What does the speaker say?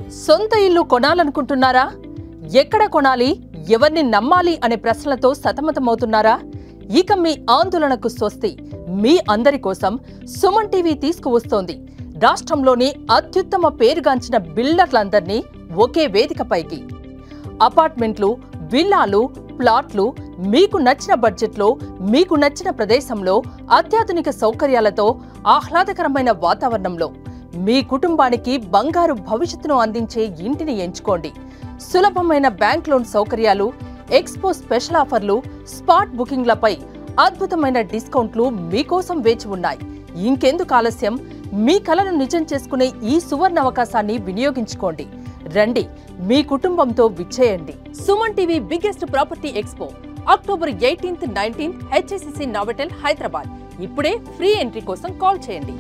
సొంత ఇల్లు కొనాలనుకుంటున్నారా? ఎక్కడ కొనాలి, ఎవర్ని నమ్మాలి అనే ప్రశ్నలతో సతమతమవుతున్నారా? ఇక మీ ఆందోళనకు స్వస్తి. మీ అందరి కోసం సుమన్ టీవీ తీసుకువస్తోంది రాష్ట్రంలోని అత్యుత్తమ పేరుగాంచిన బిల్డర్లందర్నీ ఒకే వేదికపైకి. అపార్ట్మెంట్లు, విల్లాలు, ప్లాట్లు మీకు నచ్చిన బడ్జెట్లో, మీకు నచ్చిన ప్రదేశంలో, అత్యాధునిక సౌకర్యాలతో, ఆహ్లాదకరమైన వాతావరణంలో మీ కుటుంబానికి బంగారు భవిష్యత్తును అందించే ఇంటిని ఎంచుకోండి. సులభమైన బ్యాంక్ లోన్ సౌకర్యాలు, ఎక్స్పో స్పెషల్ ఆఫర్లు, స్పాట్ బుకింగ్లపై అద్భుతమైన డిస్కౌంట్లు మీకోసం వేచి ఉన్నాయి. ఇంకెందుకు ఆలస్యం? మీ కలను నిజం చేసుకునే ఈ సువర్ణ అవకాశాన్ని వినియోగించుకోండి. రండి, మీ కుటుంబంతో విచ్చేయండి. Suman TV biggest property expo October 18, 19 HSCC Novotel, Hyderabad. ఇప్పుడే ఫ్రీ ఎంట్రీ కోసం కాల్ చేయండి.